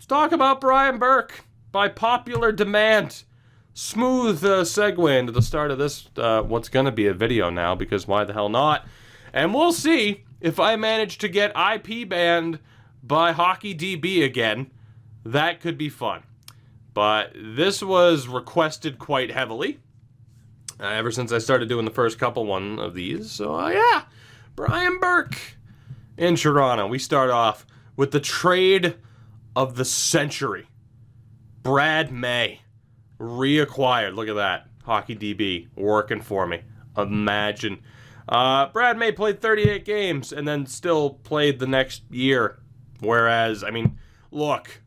let's talk about Brian Burke by popular demand. Smooth segue into the start of this, what's going to be a video now, because why the hell not? And we'll see if I manage to get IP banned by HockeyDB again. That could be fun. But this was requested quite heavily ever since I started doing the first couple one of these. So, yeah, Brian Burke in Toronto. We start off with the trade of the century. Brad May. Reacquired. Look at that. HockeyDB working for me. Imagine. Brad May played 38 games and then still played the next year. Whereas, I mean, look,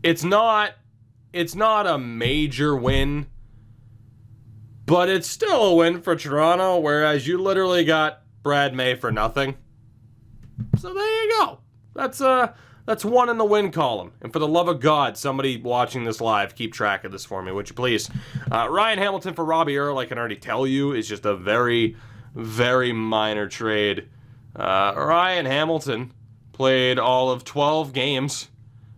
it's not a major win, but it's still a win for Toronto, whereas you literally got Brad May for nothing. So there you go. That's one in the win column. And for the love of God, somebody watching this live, keep track of this for me, would you please? Ryan Hamilton for Robbie Earle, I can already tell you, is just a very, very minor trade. Ryan Hamilton played all of 12 games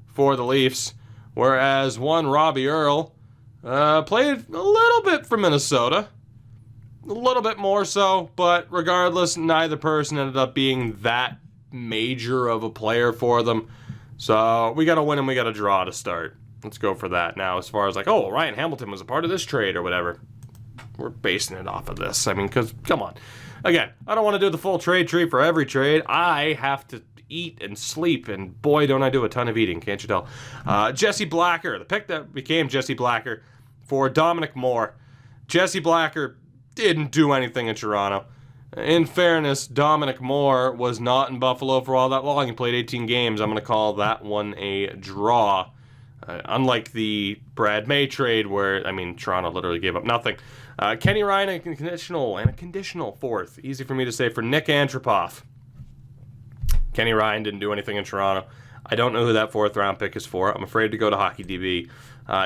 for the Leafs, whereas one Robbie Earle played a little bit for Minnesota. A little bit more so, but regardless, neither person ended up being that major of a player for them. So we got to win and we got to draw to start. Let's go for that. Now, as far as like, oh, Ryan Hamilton was a part of this trade or whatever, we're basing it off of this. I mean, because, come on. Again, I don't want to do the full trade tree for every trade. I have to eat and sleep, and boy, don't I do a ton of eating, can't you tell? Jesse Blacker, the pick that became Jesse Blacker for Dominic Moore. Jesse Blacker didn't do anything in Toronto. In fairness, Dominic Moore was not in Buffalo for all that long. He played 18 games. I'm going to call that one a draw. Unlike the Brad May trade where, I mean, Toronto literally gave up nothing. Kenny Ryan, a conditional fourth. Easy for me to say for Nick Antropov. Kenny Ryan didn't do anything in Toronto. I don't know who that fourth round pick is for. I'm afraid to go to HockeyDB.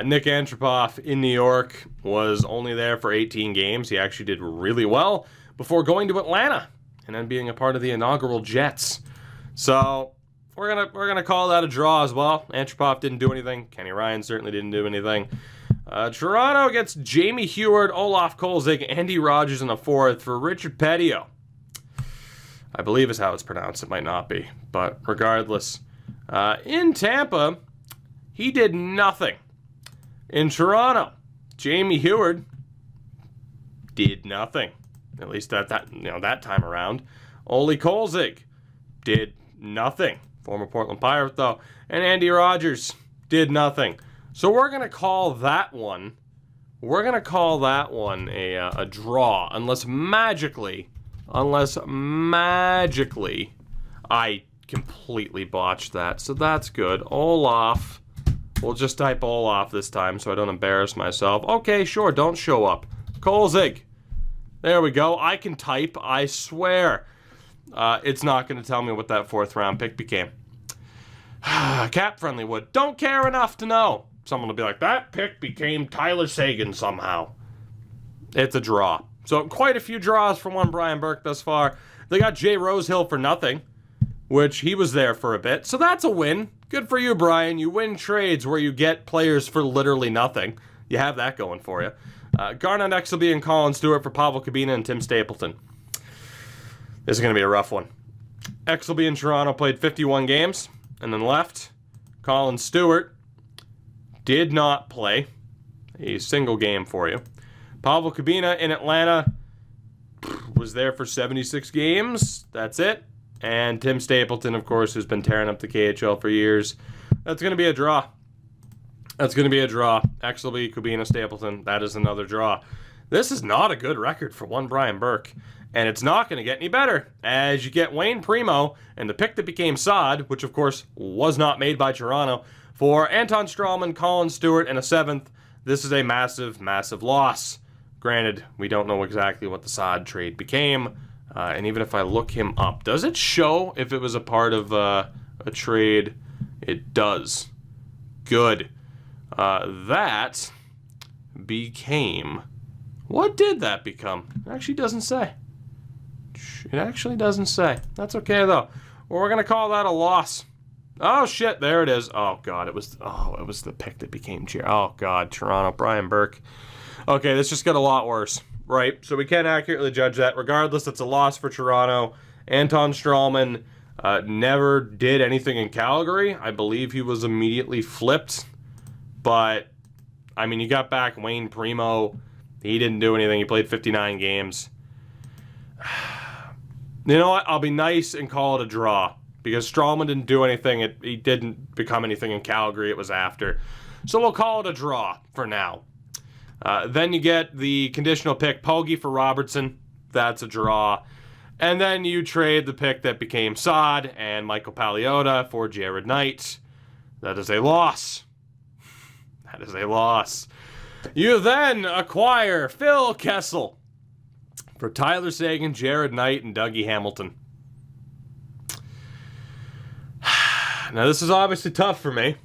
Nick Antropov in New York was only there for 18 games. He actually did really well before going to Atlanta and then being a part of the inaugural Jets. So we're gonna call that a draw as well. Antropov didn't do anything. Kenny Ryan certainly didn't do anything. Toronto gets Jamie Heward, Olaf Kolzig, Andy Rogers in a fourth for Richard Petio. I believe is how it's pronounced. It might not be, but regardless. In Tampa, he did nothing. In Toronto, Jamie Heward did nothing. At least that time around. Ole Kolzig did nothing. Former Portland Pirate, though. And Andy Rogers did nothing. So we're going to call that one a draw. Unless magically I completely botched that. So that's good. Olaf. We'll just type Olaf this time so I don't embarrass myself. Okay, sure. Don't show up. Kolzig. There we go. I can type, I swear. It's not going to tell me what that fourth round pick became. Cap Friendly would. Don't care enough to know. Someone will be like, that pick became Tyler Seguin somehow. It's a draw. So quite a few draws for one Brian Burke thus far. They got Jay Rosehill for nothing, which he was there for a bit. So that's a win. Good for you, Brian. You win trades where you get players for literally nothing. You have that going for you. Garnett Exelby and Colin Stewart for Pavel Kabina and Tim Stapleton. This is going to be a rough one. Exelby in Toronto played 51 games and then left. Colin Stewart did not play a single game for you. Pavel Kabina in Atlanta was there for 76 games. That's it. And Tim Stapleton, of course, who's been tearing up the KHL for years. That's going to be a draw. Exelby, Kubina, Stapleton, that is another draw. This is not a good record for one Brian Burke. And it's not going to get any better as you get Wayne Primo and the pick that became Saad, which of course was not made by Toronto, for Anton Strawman, Colin Stewart, and a seventh. This is a massive, massive loss. Granted, we don't know exactly what the Saad trade became. And even if I look him up, does it show if it was a part of a trade? It does. Good. That became... What did that become? It actually doesn't say. That's okay, though. We're going to call that a loss. Oh, shit, there it is. Oh, God, it was the pick that became chair. Oh, God, Toronto, Brian Burke. Okay, this just got a lot worse, right? So we can't accurately judge that. Regardless, it's a loss for Toronto. Anton Strawman never did anything in Calgary. I believe he was immediately flipped. But, I mean, you got back Wayne Primo. He didn't do anything. He played 59 games. You know what? I'll be nice and call it a draw. Because Strawman didn't do anything. He didn't become anything in Calgary. It was after. So we'll call it a draw for now. Then you get the conditional pick, Pogge for Robertson. That's a draw. And then you trade the pick that became Saad and Michael Paliota for Jared Knight. That is a loss. That is a loss. You then acquire Phil Kessel for Tyler Seguin, Jared Knight, and Dougie Hamilton. Now, this is obviously tough for me.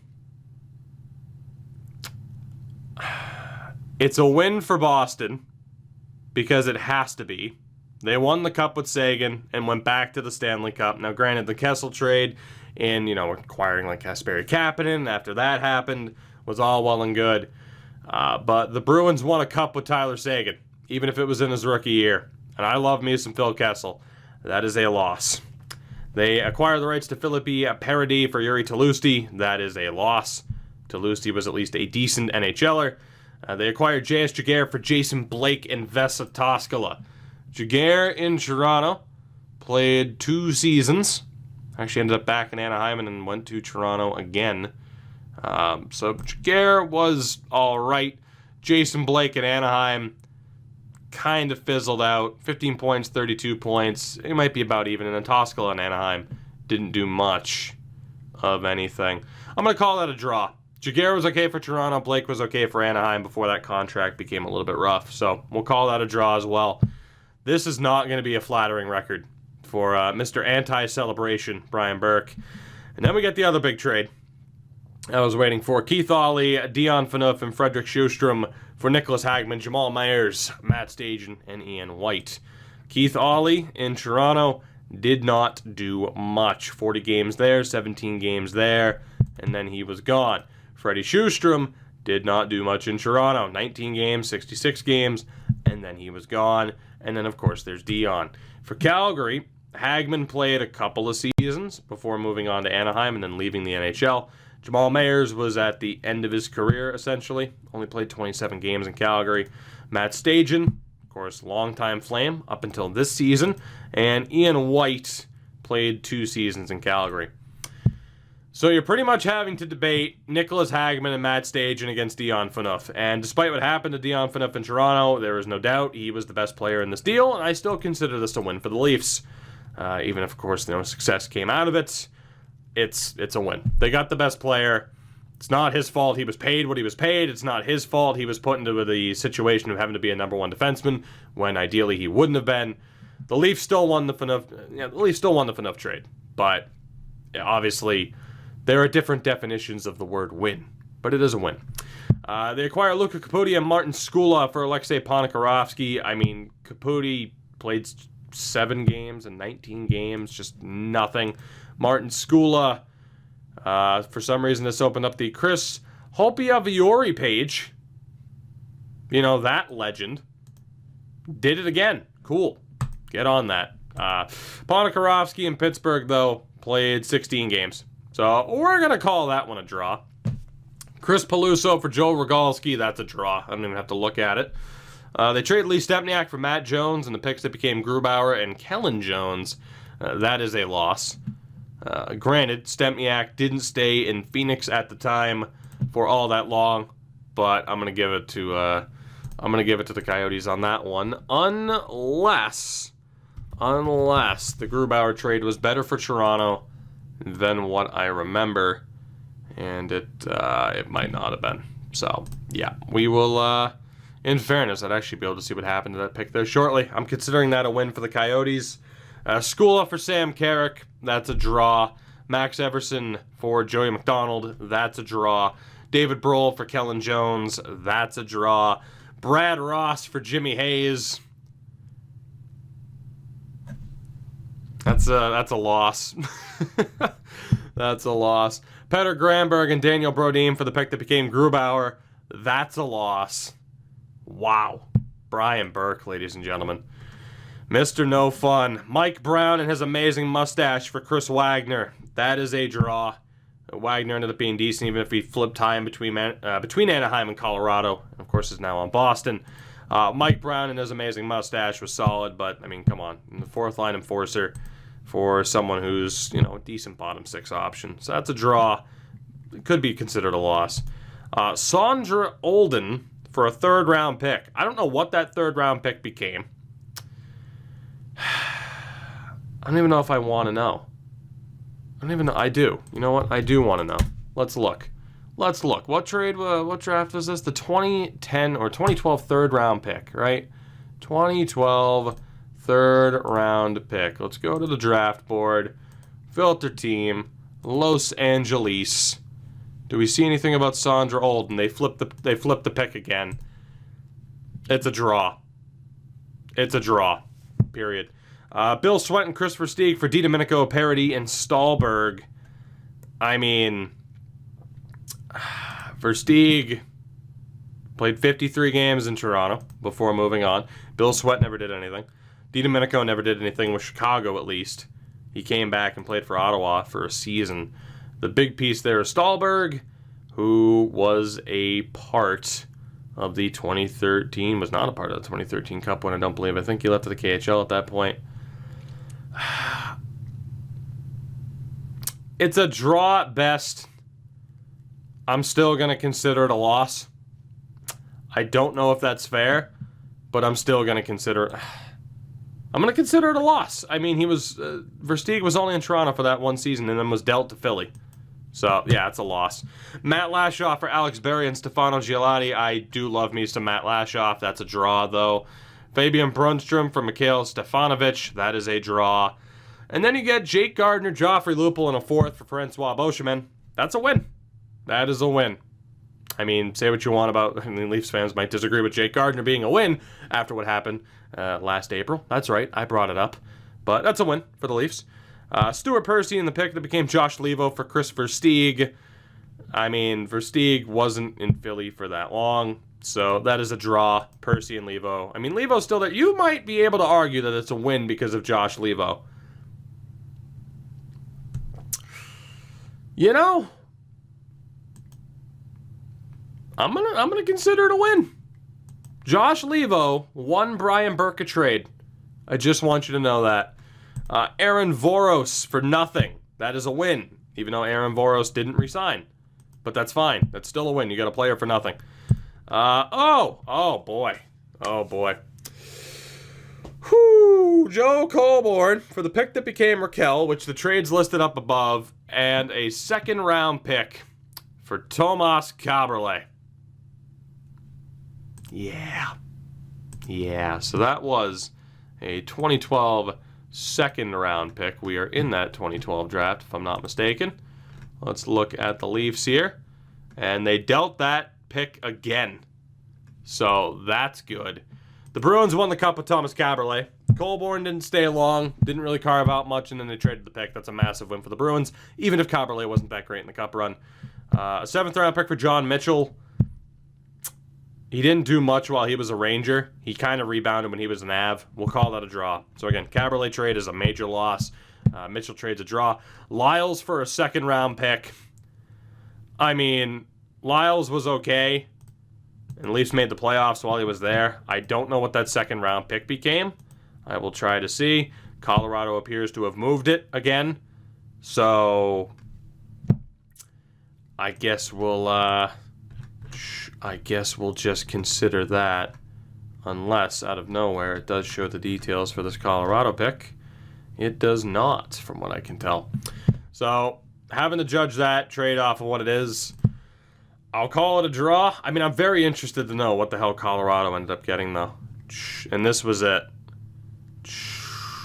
It's a win for Boston because it has to be. They won the Cup with Seguin and went back to the Stanley Cup. Now, granted, the Kessel trade and, acquiring like Kasperi Kapanen after that happened was all well and good. But the Bruins won a Cup with Tyler Seguin, even if it was in his rookie year. And I love me some Phil Kessel. That is a loss. They acquired the rights to Philippi Parody for Yuri Talusti. That is a loss. Talusti was at least a decent NHLer. They acquired J.S. Jaguar for Jason Blake and Vesa Toskala. Jaguar in Toronto played 2 seasons. Actually ended up back in Anaheim and then went to Toronto again. So Jaguar was all right. Jason Blake in Anaheim kind of fizzled out. 15 points, 32 points. It might be about even. And then Toskala in Anaheim didn't do much of anything. I'm going to call that a draw. Jaguar was okay for Toronto. Blake was okay for Anaheim before that contract became a little bit rough. So we'll call that a draw as well. This is not going to be a flattering record for Mr. Anti-Celebration, Brian Burke. And then we get the other big trade I was waiting for. Keith Ollie, Dion Phaneuf, and Frederick Sjostrom for Nicholas Hagman, Jamal Myers, Matt Stajan, and Ian White. Keith Ollie in Toronto did not do much. 40 games there, 17 games there, and then he was gone. Freddie Sjostrom did not do much in Toronto. 19 games, 66 games, and then he was gone. And then, of course, there's Dion. For Calgary, Hagman played a couple of seasons before moving on to Anaheim and then leaving the NHL. Jamal Myers was at the end of his career, essentially. Only played 27 games in Calgary. Matt Stajan, of course, longtime Flame up until this season. And Ian White played 2 seasons in Calgary. So you're pretty much having to debate Nicholas Hagman and Matt Stajan against Dion Phaneuf. And despite what happened to Dion Phaneuf in Toronto, there is no doubt he was the best player in this deal, and I still consider this a win for the Leafs. Even if, of course, no success came out of it, it's a win. They got the best player. It's not his fault he was paid what he was paid. It's not his fault he was put into the situation of having to be a number 1 defenseman when ideally he wouldn't have been. The Leafs still won the Phaneuf trade, but obviously there are different definitions of the word win, but it is a win. They acquire Luka Caputi and Martin Skula for Alexei Ponikarovsky. I mean, Caputi played 7 games and 19 games, just nothing. Martin Skula, for some reason, this opened up the Chris Holpiaviori page. You know, that legend. Did it again. Cool. Get on that. Ponikarovsky in Pittsburgh, though, played 16 games. So we're going to call that one a draw. Chris Peluso for Joe Rogalski, that's a draw. I don't even have to look at it. They trade Lee Stempniak for Matt Jones and the picks that became Grubauer and Kellen Jones. That is a loss. Granted, Stempniak didn't stay in Phoenix at the time for all that long, but I'm going to give it to the Coyotes on that one, unless the Grubauer trade was better for Toronto than what I remember, and it might not have been. So, yeah, we will, in fairness, I'd actually be able to see what happened to that pick there shortly. I'm considering that a win for the Coyotes. Skula for Sam Carrick, that's a draw. Max Everson for Joey McDonald, that's a draw. David Brohl for Kellen Jones, that's a draw. Brad Ross for Jimmy Hayes, that's a loss. That's a loss. Peter Granberg and Daniel Brodin for the pick that became Grubauer. That's a loss. Wow. Brian Burke, ladies and gentlemen. Mr. No Fun. Mike Brown and his amazing mustache for Chris Wagner. That is a draw. Wagner ended up being decent, even if he flipped time between Anaheim and Colorado. And of course, is now on Boston. Mike Brown and his amazing mustache was solid, but, I mean, come on. The fourth line enforcer for someone who's, you know, a decent bottom six option. So that's a draw. It could be considered a loss. Sondra Olden for a third-round pick. I don't know what that third-round pick became. I don't even know if I want to know. I don't even know. I do. You know what? I do want to know. Let's look. Let's look. What draft was this? The 2010 or 2012 third-round pick, right? 2012 third-round pick. Let's go to the draft board. Filter team. Los Angeles. Do we see anything about Sondra Olden? They flipped the pick again. It's a draw. It's a draw. Period. Bill Sweat and Chris Versteeg for DiDomenico, Parody, and Stahlberg. I mean, Versteeg played 53 games in Toronto before moving on. Bill Sweat never did anything. DiDomenico never did anything with Chicago, at least. He came back and played for Ottawa for a season. The big piece there is Stahlberg, who was a part of the 2013, was not a part of the 2013 Cup win, I don't believe. I think he left to the KHL at that point. It's a draw at best. I'm still going to consider it a loss. I don't know if that's fair, but I'm still going to consider it. I'm going to consider it a loss. I mean, Versteeg was only in Toronto for that one season and then was dealt to Philly. So, yeah, it's a loss. Matt Lashoff for Alex Berry and Stefano Gigliotti. I do love me some Matt Lashoff. That's a draw, though. Fabian Brunstrom for Mikhail Stefanovic. That is a draw. And then you get Jake Gardner, Joffrey Lupul, and a fourth for Francois Beauchemin. That's a win. That is a win. I mean, say what you want about... I mean, Leafs fans might disagree with Jake Gardner being a win after what happened last April. That's right. I brought it up. But that's a win for the Leafs. Stuart Percy in the pick that became Josh Levo for Chris Versteeg. I mean, Versteeg wasn't in Philly for that long, so that is a draw. Percy and Levo. I mean, Levo's still there. You might be able to argue that it's a win because of Josh Levo. You know, I'm gonna consider it a win. Josh Levo won Brian Burke a trade. I just want you to know that. Aaron Voros for nothing. That is a win, even though Aaron Voros didn't resign. But that's fine. That's still a win. You got a player for nothing. Oh boy. Whew, Joe Colborne for the pick that became Raquel, which the trade's listed up above, and a second-round pick for Tomas Cabriolet. Yeah, so that was a 2012 second-round pick. We are in that 2012 draft, if I'm not mistaken. Let's look at the Leafs here. And they dealt that pick again. So that's good. The Bruins won the Cup with Thomas Cabriolet. Colborne didn't stay long, didn't really carve out much, and then they traded the pick. That's a massive win for the Bruins, even if Cabriolet wasn't that great in the Cup run. A seventh-round pick for John Mitchell. He didn't do much while he was a Ranger. He kind of rebounded when he was an Av. We'll call that a draw. So again, Cabriolet trade is a major loss. Mitchell trade's a draw. Lyles for a second-round pick. I mean, Lyles was okay. And the Leafs made the playoffs while he was there. I don't know what that second-round pick became. I will try to see. Colorado appears to have moved it again. So, I guess we'll just consider that. Unless, out of nowhere, it does show the details for this Colorado pick. It does not, from what I can tell. So, having to judge that trade off of what it is, I'll call it a draw. I mean, I'm very interested to know what the hell Colorado ended up getting, though. And this was it.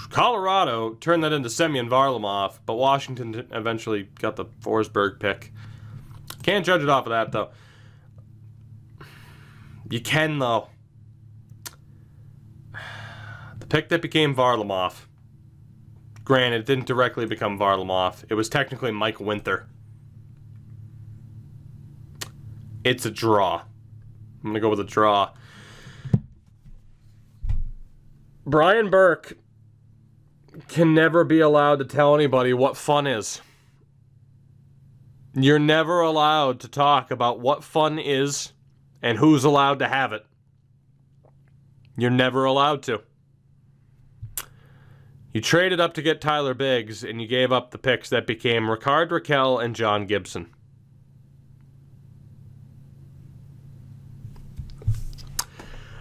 Colorado turned that into Semyon Varlamov, but Washington eventually got the Forsberg pick. Can't judge it off of that, though. You can, though. The pick that became Varlamov. Granted, it didn't directly become Varlamov. It was technically Mike Winther. It's a draw. I'm going to go with a draw. Brian Burke can never be allowed to tell anybody what fun is. You're never allowed to talk about what fun is and who's allowed to have it. You're never allowed to. You traded up to get Tyler Biggs, and you gave up the picks that became Ricard Raquel and John Gibson.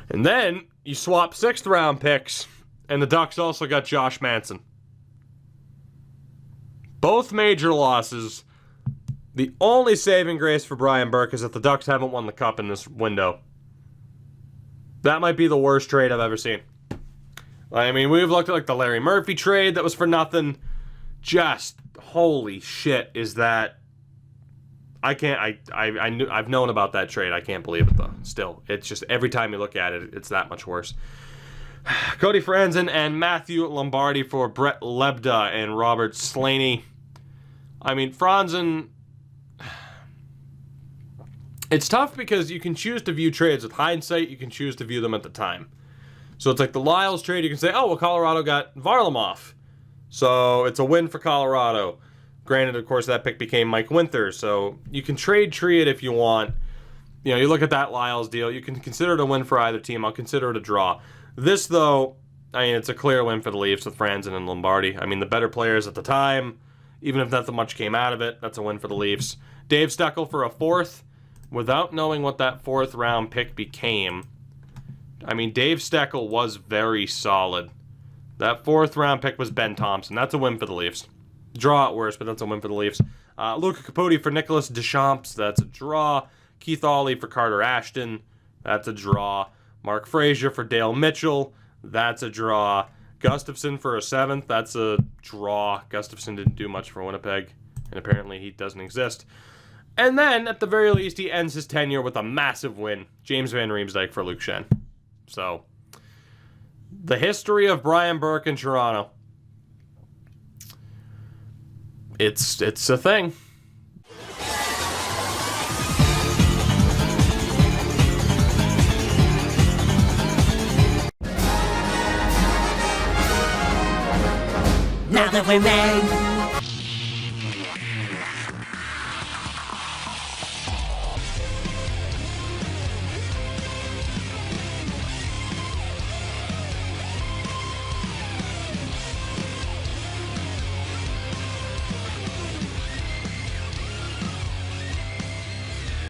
And then you swap 6th-round picks, and the Ducks also got Josh Manson. Both major losses. The only saving grace for Brian Burke is that the Ducks haven't won the Cup in this window. That might be the worst trade I've ever seen. I mean, we've looked at like the Larry Murphy trade that was for nothing. Just holy shit, is that? I can't. I've known about that trade. I can't believe it though. Still, it's just every time you look at it, it's that much worse. Cody Franzen and Matthew Lombardi for Brett Lebda and Robert Slaney. I mean, Franzen. It's tough because you can choose to view trades with hindsight. You can choose to view them at the time. So it's like the Lyles trade. You can say, oh, well, Colorado got Varlamov. So it's a win for Colorado. Granted, of course, that pick became Mike Winther. So you can trade tree it if you want. You know, you look at that Lyles deal. You can consider it a win for either team. I'll consider it a draw. This, though, I mean, it's a clear win for the Leafs with Franzen and Lombardi. I mean, the better players at the time, even if not much came out of it, that's a win for the Leafs. Dave Steckel for a 4th. Without knowing what that 4th-round pick became, I mean, Dave Steckel was very solid. That 4th-round pick was Ben Thompson. That's a win for the Leafs. Draw at worst, but that's a win for the Leafs. Luca Capote for Nicholas Deschamps. That's a draw. Keith Ollie for Carter Ashton. That's a draw. Mark Frazier for Dale Mitchell. That's a draw. Gustafson for a 7th. That's a draw. Gustafson didn't do much for Winnipeg, and apparently he doesn't exist. And then, at the very least, he ends his tenure with a massive win. James Van Riemsdyk for Luke Schenn. So, the history of Brian Burke in Toronto. It's a thing. Now that we're married,